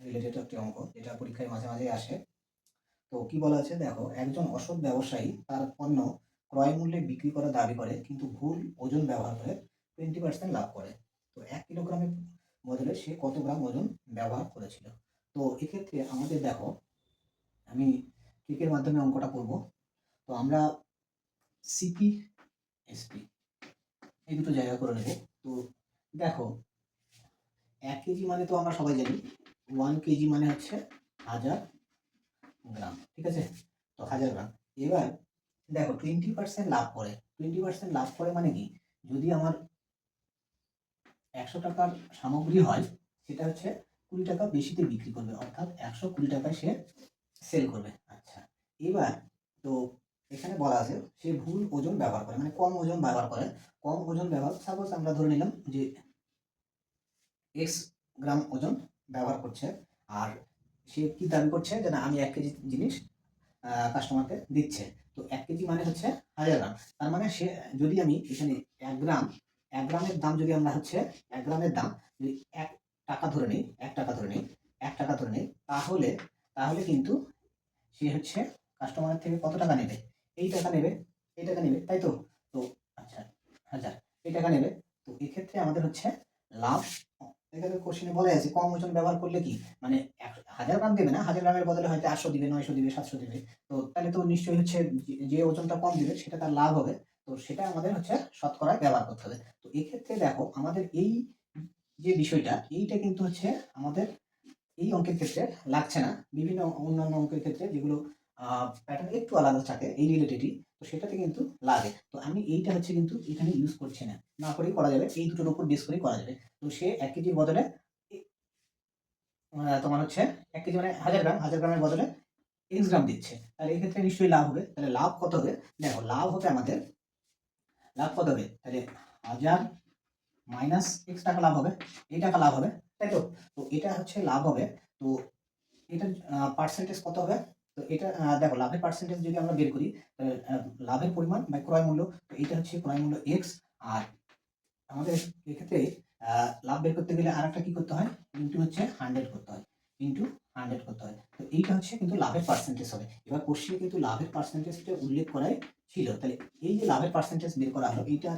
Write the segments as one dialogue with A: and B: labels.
A: Related একটি অঙ্ক, যেটা পরীক্ষায় মাঝে মাঝে আসে। তো কি বলা আছে দেখো, একজন অসৎ ব্যবসায়ী তার পণ্য ক্রয় মূল্যে বিক্রি করার দাবি করে, কিন্তু ভুল ওজন ব্যবহার করে 20% লাভ করে। তো 1 কিলোগ্রামের বদলে সে কত গ্রাম ওজন ব্যবহার করেছিল? তো এক্ষেত্রে আমাদের দেখো, আমি ট্রিকের মাধ্যমে অঙ্কটা করব। তো আমরা সিপি এসপি এই দুটো জায়গা করে নেব। তো দেখো, 1 কেজি মানে তো আমরা সবাই জানি 1 কেজি মানে হচ্ছে 1000 গ্রাম, ঠিক আছে? তো 1000 গ্রাম। এবার দেখো 20% লাভ করে, 20% লাভ করে মানে কি, যদি আমার 100 টাকার সামগ্রী হয়, সেটা হচ্ছে 20 টাকা বেশিতে বিক্রি করবে, অর্থাৎ 120 টাকায় সে সেল করবে। আচ্ছা, এবার তো এখানে বলা আছে সে ভুল ওজন ব্যবহার করে, মানে কম ওজন ব্যবহার করে। কম ওজন ব্যবহার, সাপোজ আমরা ধরে নিলাম যে এক্স গ্রাম ওজন ব্যবহার করছে, আর সে কি দাবি করছে যে না, আমি 1 কেজি জিনিস কাস্টমারকে দিচ্ছে। তো 1 কেজি মানে হচ্ছে 1000 গ্রাম। তার মানে সে, যদি আমি এখানে 1 গ্রাম, 1 গ্রামের দাম যদি আমরা হচ্ছে 1 গ্রামের দাম যদি 1 টাকা ধরে নিই, 1 টাকা ধরে নিই, 1 টাকা ধরে নিই, তাহলে তাহলে কিন্তু সে হচ্ছে কাস্টমারের থেকে কত টাকা নেবে? এই টাকা নেবে, এই টাকা নেবে, তাই তো? তো আচ্ছা, 1000 এই টাকা নেবে। তো এক্ষেত্রে আমাদের হচ্ছে লাভ, এখানে কোশ্চেনে বলা আছে কম ওজন ব্যবহার করলে কি, মানে 1000 গ্রাম দেবে না, 1000 গ্রামের বদলে হয়তো 800 দিবে, 900 দিবে, 700 দিবে। তো তাহলে তো নিশ্চয়ই হচ্ছে যে ওজনটা কম দিবে সেটা তার লাভ হবে। তো সেটা আমাদের হচ্ছে শতকরায় ব্যবহার করতে হবে। তো এক্ষেত্রে দেখো, আমাদের এই যে বিষয়টা, এইটা কিন্তু হচ্ছে আমাদের এই অঙ্কের ক্ষেত্রে লাগছে না। বিভিন্ন অন্যান্য অঙ্কের ক্ষেত্রে যেগুলো প্যাটার্ন একটু আলাদা থাকে এই রিলেটেডই, তো সেটাতে কিন্তু লাগে। তো আমি এইটা হচ্ছে কিন্তু এখানে ইউজ করছি না, না করেই করা যাবে, এই দুটোর উপর বেস করেই করা যাবে। তো সে 1 কেজির বদলে তোমার হচ্ছে 1 কেজি মানে 1000 গ্রাম, 1000 গ্রামের বদলে এক্স গ্রাম দিচ্ছে। তাহলে এই ক্ষেত্রে নিশ্চয়ই লাভ হবে। তাহলে লাভ কত হবে? দেখো, লাভ হবে আমাদের, লাভ কত হবে? তাহলে 1000 মাইনাস এক্স টাকা লাভ হবে, এই টাকা লাভ হবে, তাই তো? তো এটা হচ্ছে লাভ হবে। তো এটার পার্সেন্টেজ কত হবে? তো এটা দেখো, লাভের পার্সেন্টেজ যদি আমরা বের করি, তাহলে লাভের পরিমাণ বাই ক্রয় মূল্য, তো এটা হচ্ছে ক্রয় মূল্য এক্স। আর আমাদের এক্ষেত্রে লাভ বের করতে গেলে আর একটা কি করতে হয়, ইন্টু হচ্ছে 100 করতে হয়, ইন্টু 100 করতে হয়। তো এইটা হচ্ছে কিন্তু লাভের পার্সেন্টেজ হবে। এবার কোশ্চেনে কিন্তু লাভের পার্সেন্টেজটা উল্লেখ করাই ছিল। তাহলে এই যে লাভের পার্সেন্টেজ বের করা হলো, এইটা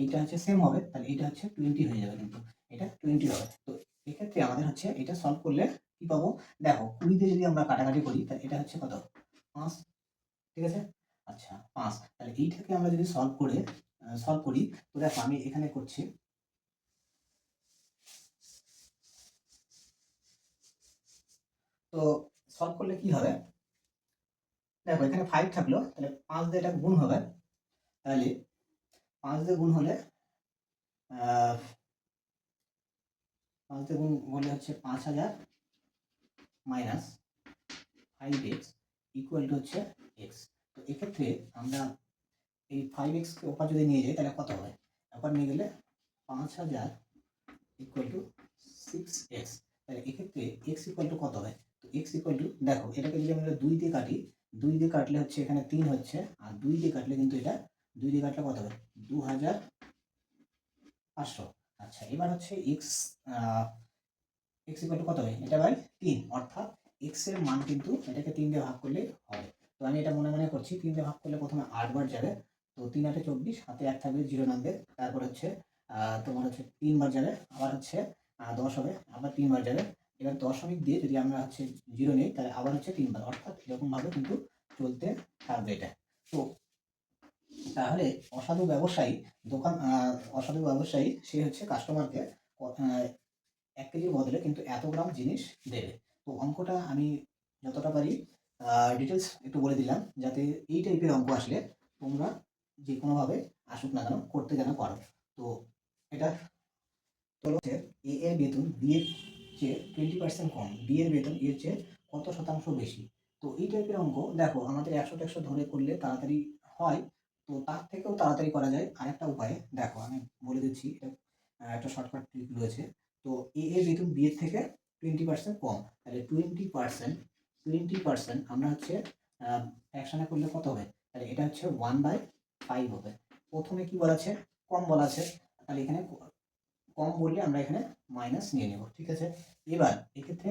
A: এইটা হচ্ছে সেম হবে, তাহলে এটা হচ্ছে 20 হয়ে যাবে, কিন্তু এটা 20 হবে। তো এক্ষেত্রে আমাদের হচ্ছে এটা সলভ করলে কি পাবো? দেখো, 20 দিয়ে যদি আমরা কাটাকাটি করি, তাহলে এটা হচ্ছে কত? 5, ঠিক আছে? আচ্ছা, 5। তাহলে এইটাকে আমরা যদি সলভ করি, তো দেখো আমি এখানে করছি। তো সলভ করলে কি হবে? দেখো, এখানে 5 থাকলো, তাহলে 5 দিয়ে এটা গুণ হবে। তাহলে 5 দিয়ে গুণ হলে 5 দিয়ে গুণ হলে হচ্ছে 5000 মাইনাস 5x ইকুয়াল টু হচ্ছে x। তো এক্ষেত্রে আমরা এই 5x কে ওপার যদি নিয়ে যাই, তাহলে কত হবে? ওপার নিয়ে গেলে 5000 ইকুয়াল টু 6x। তাহলে এক্ষেত্রে x ইকুয়াল টু কত হবে? তো x ইকুয়াল টু, দেখো এটাকে যদি আমরা 2 দিয়ে কাটি, 2 দিয়ে কাটলে হচ্ছে এখানে 3 হচ্ছে, আর 2 দিয়ে কাটলে কিন্তু এটা, 2 দিয়ে কাটলে কত হবে? 2500। আচ্ছা, এবার হচ্ছে x ইকুয়াল টু কত হবে? এটা বাই 3, অর্থাৎ x এর মান কিন্তু এটাকে 3 দিয়ে ভাগ করলে হবে। তো আমি এটা মনে মনে করছি, 3 দিয়ে ভাগ করলে প্রথমে 8 বার যাবে, তো 3 8 24, হাতে 1 থাকবে, 0 নামবে, তারপর হচ্ছে তোমার হচ্ছে 3 বার যাবে, আবার হচ্ছে 10 হবে, আবার 3 বার যাবে। এবার দশমিক দিয়ে যদি আমরা হচ্ছে 0 নিই, তাহলে আবার হচ্ছে 3 বার, অর্থাৎ এরকম ভাবে কিন্তু চলতে থাকবে এটা। তো তাহলে অসাধু ব্যবসায়ী অসাধু ব্যবসায়ী সে হচ্ছে কাস্টমারকে 1 কেজির বদলে কিন্তু এত গ্রাম জিনিস দেবে। তো অঙ্কটা আমি যতটা পারি ডিটেলস একটু বলে দিলাম, যাতে এই টাইপের অঙ্ক আসলে তোমরা যে কোনোভাবে আসুক না কেন করতে যেন পারো। তো এটা হচ্ছে এ এর বেতন বি এর চেয়ে 20% কম, বি এর বেতন এর চেয়ে কত শতাংশ বেশি। তো এই টাইপের অঙ্ক দেখো, আমাদের 100 ধরে করলে তাড়াতাড়ি হয়। তো তার থেকেও তাড়াতাড়ি করা যায় আরেকটা উপায়ে। দেখো আমি বলে দিচ্ছি, একটা শর্টকাট ট্রিক রয়েছে। তো এ এর বেতন বি এর থেকে 20% কম, তাহলে 20% আমরা হচ্ছে একসাথে করলে কত হবে? তাহলে এটা হচ্ছে 1/5 হবে। প্রথমে কি বলা আছে? কম বলা আছে, তাহলে এখানে কম বললে আমরা এখানে মাইনাস নিয়ে নেব, ঠিক আছে। এবার এক্ষেত্রে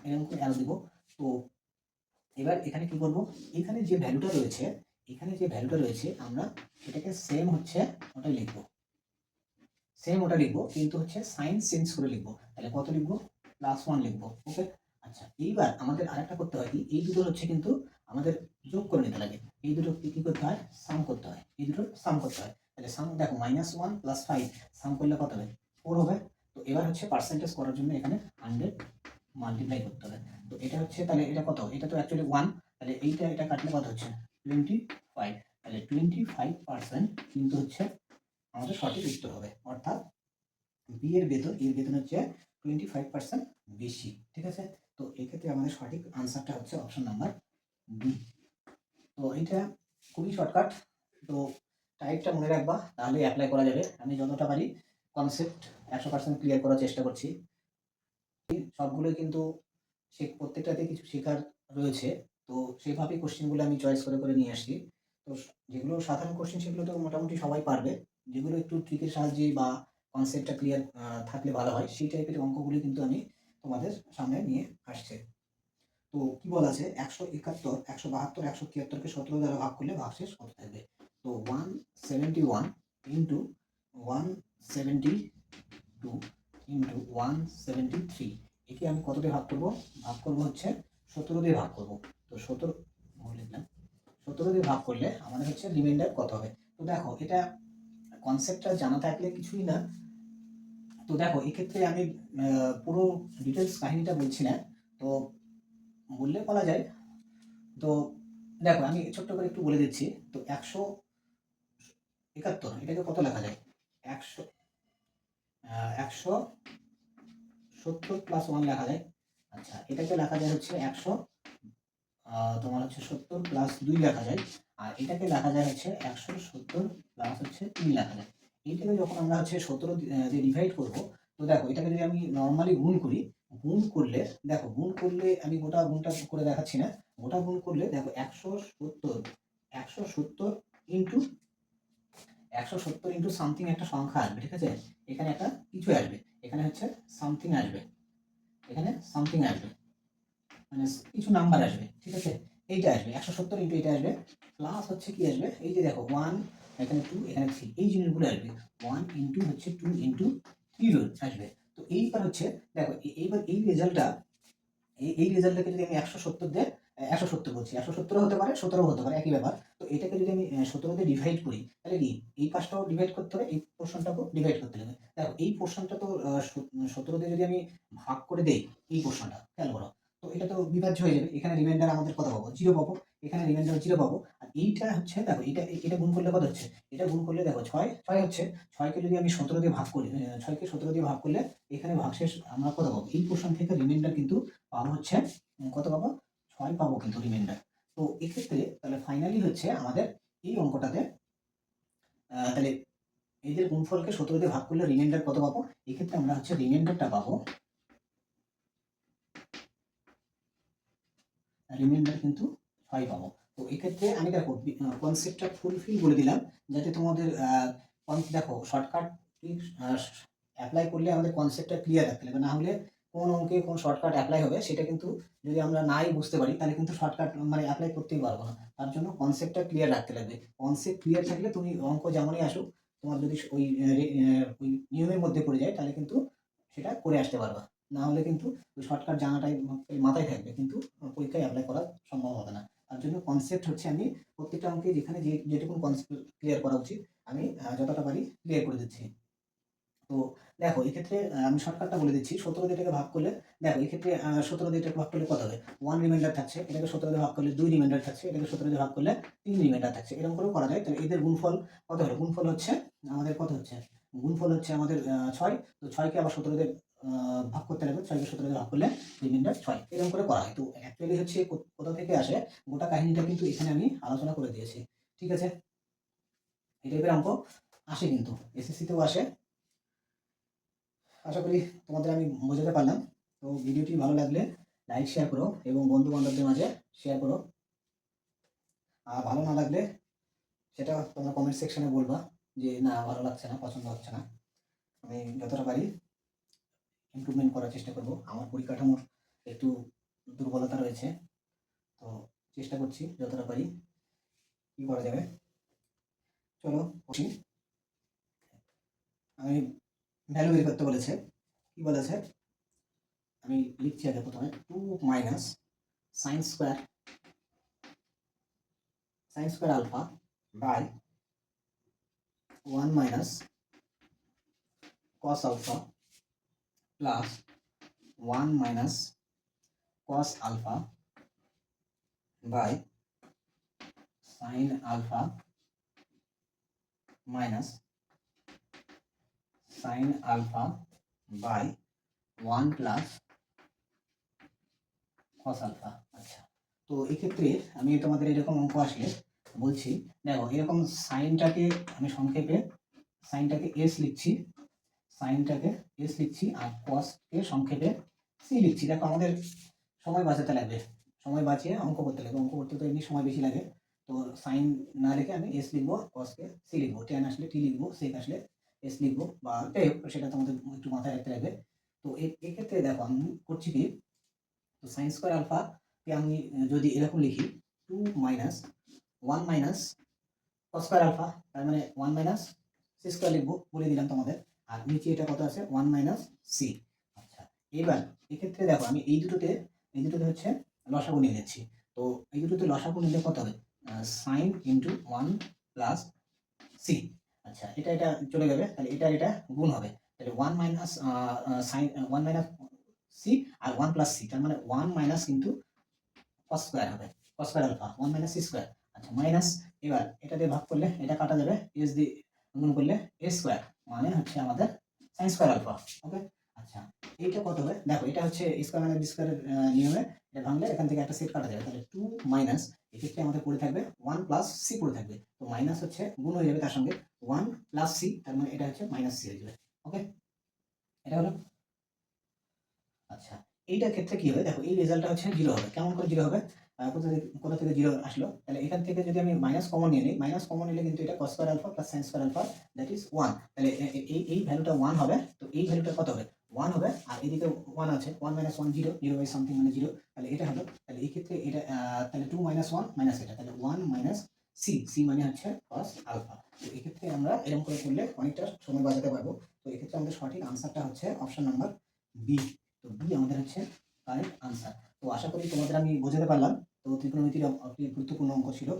A: এরকম করে অ্যারো দিব। তো এবার এখানে কি করব, এখানে যে ভ্যালুটা রয়েছে, এখানে যে ভ্যালুটা রয়েছে আমরা এটাকে সেম হচ্ছে ওটা লিখবো, সেম ওটা লিখবো, কিন্তু হচ্ছে সাইন চেঞ্জ করে লিখবো। তাহলে কত লিখবো, +1 লিখবো, ওকে। আচ্ছা, এইবার আমাদের আরেকটা করতে হয় কি, এই দুটো হচ্ছে কিন্তু আমাদের যোগ করে নিতে লাগে, এই দুটো কি করতে হয়, সাম করতে হয়, এই দুটো সাম করতে হয়। তাহলে সাম দেখো, -1 + 5 সাম করলে কত হবে, 4 হবে। তো এবার হচ্ছে পার্সেন্টেজ করার জন্য এখানে 100 মাল্টিপ্লাই করতে হবে। তো এটা হচ্ছে, তাহলে এটা কত, এটা তো অ্যাকচুয়ালি 1, তাহলে এটা কাটলে কত হচ্ছে 25। তাহলে 25% কিন্তু হচ্ছে আমাদের সঠিক উত্তর হবে, অর্থাৎ বি এর বেতন হচ্ছে 25% বেশি, ঠিক আছে। তো এক্ষেত্রে আমাদের সঠিক আনসারটা হচ্ছে অপশন নাম্বার বি। তো এটা খুবই শর্টকাট। তো টাইপটা মনে রাখবা, তাহলে অ্যাপ্লাই করা যাবে। আমি যতটা পারি কনসেপ্ট 100% ক্লিয়ার করার চেষ্টা করছি। সবগুলোই কিন্তু প্রত্যেকটাতে কিছু শেখার রয়েছে। তো সেইভাবেই কোশ্চেনগুলো আমি চয়েস করে করে নিয়ে আসছি। তো যেগুলো সাধারণ কোশ্চেন সেগুলো তো মোটামুটি সবাই পারবে। যেগুলো একটু ট্রিকের সাহায্যে বা কনসেপ্টটা ক্লিয়ার থাকলে ভালো হয়, সেই টাইপের অঙ্কগুলি কিন্তু আমি তোমাদের সামনে নিয়ে আসছি। তো কি বলা আছে, 171, 172, 173 কে 17 দ্বারা ভাগ করলে ভাগশেষ কত থাকবে। তো 171 ইন্টু 172 ইন্টু 173, একে আমি কত দিয়ে ভাগ করবো, ভাগ করবো হচ্ছে 17 দিয়ে ভাগ করবো। তো 17 লিখলাম, 17 দিয়ে ভাগ করলে আমাদের হচ্ছে রিমাইন্ডার কত হবে। তো দেখো, এটা কনসেপ্টটা জানা থাকলে কিছুই না। তো দেখো, এক্ষেত্রে আমি পুরো ডিটেলস কাহিনীটা বলছি না, তো বললে বলা যায়। তো দেখো, আমি ছোট্ট করে একটু বলে দিচ্ছি। তো 171 এটাকে কত লেখা যায়, 170 + 1 লেখা যায়। আচ্ছা, এটাকে লেখা যায় হচ্ছে 100, তোমার হচ্ছে 70 + 2 লেখা যায়। আর এটাকে লেখা যায় হচ্ছে 170 প্লাস হচ্ছে 3 লেখা যায়। এইটাকে যখন আমরা হচ্ছে 17 দিয়ে ডিভাইড করব, তো দেখো এটাকে যদি আমি নর্মালি গুণ করি, গুণ করলে দেখো, গুণ করলে আমি গোটা গুণটা করে দেখাচ্ছি না, গোটা গুণ করলে দেখো 170 ইন্টু 170 ইন্টু সামথিং একটা সংখ্যা আসবে, ঠিক আছে। এখানে একটা কিছু আসবে, এখানে হচ্ছে সামথিং আসবে, এখানে সামথিং আসবে, মানে কিছু নাম্বার আসবে, ঠিক আছে। এইটা আসবে 170 ইন্টু এটা আসবে, প্লাস হচ্ছে কি আসবে, এই যে দেখো 1, এখানে 2, এখানে 3, এই জিনিসগুলো আসবে। 1 ইন্টু হচ্ছে 2 ইন্টু 3 আসবে। তো এইবার হচ্ছে দেখো, এইবার এই রেজাল্টটা, এই রেজাল্টটাকে যদি আমি 170 দিয়ে 170 বলছি, 170 হতে পারে, 17 হতে পারে, একই ব্যাপার। তো এটাকে যদি আমি 17 দিয়ে ডিভাইড করি, তাহলে কি এই পাশটাও ডিভাইড করতে হবে, এই পোর্শনটাকেও ডিভাইড করতে হবে। দেখো, এই পোর্শনটা তো 17 দিয়ে যদি আমি ভাগ করে দেই, এই পোর্শনটা খেয়াল করো, তো এটা তো বিভাজ্য হয়ে যাবে। এখানে রিমাইন্ডার আমাদের কত পাবো, 0 পাবো। এখানে রিমাইন্ডার 0 পাবো। আর এইটা হচ্ছে দেখো, এটা গুণ করলে কত হচ্ছে, এটা গুণ করলে দেখো 6 হচ্ছে। 6কে যদি আমি 17 দিয়ে ভাগ করি, 6কে 17 দিয়ে ভাগ করলে এখানে ভাগশেষ আমরা কত পাবো, এই পোর্শন থেকে রিমাইন্ডার কিন্তু পাবো হচ্ছে কত পাবো, 6 পাবো কিন্তু রিমাইন্ডার। তো এক্ষেত্রে তাহলে ফাইনালি হচ্ছে আমাদের এই অঙ্কটাতে তাহলে এই যে গুণফলকে 17 দিয়ে ভাগ করলে রিমাইন্ডার কত পাবো, এক্ষেত্রে আমরা হচ্ছে রিমাইন্ডারটা পাবো, রিমাইন্ডার কিন্তু 6 পাবো। তো এক্ষেত্রে আমি দেখো কনসেপ্টটা ফুলফিল বলে দিলাম, যাতে তোমাদের দেখো শর্টকাট অ্যাপ্লাই করলে আমাদের কনসেপ্টটা ক্লিয়ার রাখতে হবে, না হলে কোন অঙ্কে কোন শর্টকাট অ্যাপ্লাই হবে সেটা কিন্তু যদি আমরা নাই বুঝতে পারি, তাহলে কিন্তু শর্টকাট মানে অ্যাপ্লাই করতেই পারবো না। তার জন্য কনসেপ্টটা ক্লিয়ার রাখতে লাগবে। কনসেপ্ট ক্লিয়ার থাকলে তুমি অঙ্ক যেমনই আসুক, তোমার যদি ওই নিয়মের মধ্যে পড়ে যায়, তাহলে কিন্তু সেটা করে আসতে পারবা। না হলে কিন্তু ওই শর্টকাট জানাটাই মাথায় থাকবে, কিন্তু পরীক্ষায় অ্যাপ্লাই করা সম্ভব হবে না। তার জন্য কনসেপ্ট হচ্ছে আমি প্রত্যেকটা অঙ্কে যেখানে যেটুকু কনসেপ্ট ক্লিয়ার করা উচিত, আমি যতটা পারি ক্লিয়ার করে দিচ্ছি। তো দেখো, এক্ষেত্রে আমি শর্টকাটটা বলে দিচ্ছি। 17 দিয়ে এটাকে ভাগ করলে দেখো, এক্ষেত্রে 17 দিয়ে এটাকে ভাগ করলে কত হবে, 1 রিমাইন্ডার থাকছে, এটাকে 17 দিয়ে ভাগ করলে 2 রিমাইন্ডার থাকছে, এটাকে 17 দিয়ে ভাগ করলে 3 রিমাইন্ডার থাকছে। এরকম করেও করা যায়। তাহলে এদের গুণফল কত হলো, গুণফল হচ্ছে আমাদের কত হচ্ছে, গুণফল হচ্ছে আমাদের 6। তো 6কে আবার 17 দিয়ে ভাগ করতে লাগবে, 6কে 17 দিয়ে ভাগ করলে রিমাইন্ডার 6, এরকম করে করা হয়। তো অ্যাকচুয়ালি হচ্ছে কোথা থেকে আসে গোটা কাহিনীটা কিন্তু এখানে আমি আলোচনা করে দিয়েছি, ঠিক আছে। এই টাইপের অঙ্ক আসে, কিন্তু এসএসসিতেও আসে। আশা করি তোমাদের আমি বোঝাতে পারলাম। তো ভিডিওটি ভালো লাগলে লাইক শেয়ার করো এবং বন্ধু বান্ধবদের মাঝে শেয়ার করো। আর ভালো না লাগলে সেটা তোমরা কমেন্ট সেকশনে বলবা যে না ভালো লাগছে না, পছন্দ হচ্ছে না। আমি যতটা পারি ইমপ্রুভমেন্ট করার চেষ্টা করব। আমার পরিকাঠামোর একটু দুর্বলতা রয়েছে, তো চেষ্টা করছি যতটা পারি। কি করা যাবে, চলো বসি। আমি ভ্যালু বের করতে বলেছে, কি বলেছে আমি লিখছি আগে প্রথমে 2 minus sine square alpha by 1 minus cos alpha plus 1 minus cos alpha by sin alpha minus sin alpha by 1 plus cos alpha। আচ্ছা, তো এক্ষেত্রে আমি তোমাদের এরকম অঙ্ক আসলে বলছি, দেখো এরকম সাইনটাকে আমি সংক্ষেপে সাইনটাকে এস লিখছি, আর কসকে সংক্ষেপে সি লিখছি। দেখো আমাদের সময় বাঁচাতে লাগবে, সময় বাঁচিয়ে অঙ্ক করতে লাগবে। অঙ্ক করতে তো এমনি সময় বেশি লাগে, তো সাইন না লিখে আমি এস লিখবো, কসকে সি লিখবো, টেন আসলে টি লিখবো, সেক আসলে এস লিখবো, বা যাই হোক সেটা তোমাদের একটু মাথায় রাখতে লাগবে। তো এক্ষেত্রে দেখো আমি করছি কি, তো সাইন স্কোয়ার আলফাকে আমি যদি এরকম লিখি 2 minus 1 minus cos square alpha, তার মানে 1 মাইনাস সি স্কোয়ার লিখবো, বলে দিলাম তোমাদের। আর নিচে এটা কত আছে 1 মাইনাস সি। আচ্ছা, এবার এক্ষেত্রে দেখো আমি এই দুটোতে হচ্ছে লসাগু নিয়ে নিচ্ছি। তো এই দুটোতে লসাগু নিলে কত হবে, সাইন ইন্টু 1 প্লাস সি। আচ্ছা, এটা চলে যাবে, তাহলে এটা গুণ হবে, তাহলে 1 মাইনাস সাইন 1 মাইনাস সি আর 1 প্লাস সি, তার মানে 1 মাইনাস কিন্তু কস স্কোয়ার হবে, cos square alpha 1 minus C square. আচ্ছা, মাইনাস, এবার এটা দিয়ে ভাগ করলে এটা কাটা যাবে, এস দিয়ে গুণ করলে এ স্কোয়ার, মানে হচ্ছে আমাদের সাইন স্কোয়ার আলফা। ওকে, আচ্ছা এইটা কত হবে, দেখো এটা হচ্ছে স্কোয়ার মানে বি স্কোয়ারের নিয়মে এটা ভাঙলে এখান থেকে একটা সেট কাটা যাবে, তাহলে 2 মাইনাস, এক্ষেত্রে আমাদের পড়ে থাকবে 1 প্লাস সি পড়ে থাকবে, তো মাইনাস হচ্ছে গুণ হয়ে যাবে তার সঙ্গে 1 প্লাস সি, তার মানে এটা হচ্ছে মাইনাস সি হয়ে যাবে। ওকে, এটা হলো। আচ্ছা, এইটার ক্ষেত্রে কি হবে, দেখো এই রেজাল্টটা হচ্ছে 0 হবে। কেমন করে 0 হবে, কোথা থেকে 0 আসলো, তাহলে এখান থেকে যদি আমি মাইনাস কমন নিয়ে নিই, মাইনাস কমন নিলে কিন্তু এটা cos square alpha plus sin square alpha that is 1, তাহলে এই ভ্যালুটা 1 হবে। তো এই ভ্যালুটা কত হবে, 1 হবে, আর এদিকে 1 আছে, 1 1 0 0 বাই সামথিং মানে 0, তাহলে এটা হলো। তাহলে এই ক্ষেত্রে এটা তাহলে 2 1 মাইনাস এটা, তাহলে 1 মাইনাস সি মানে হচ্ছে cos আলফা। তো এই ক্ষেত্রে আমরা এরকম করে করলে অনেকটা সময় বাঁচাতে পারবো। তো এই ক্ষেত্রে আমাদের সঠিক আনসারটা হচ্ছে অপশন নাম্বার বি। তো বি আমাদের হচ্ছে কারেক্ট আনসার। তো আশা করি তোমাদের আমি বোঝাতে পারলাম। তো ত্রিকোণমিতির একটি গুরুত্বপূর্ণ অঙ্ক ছিল।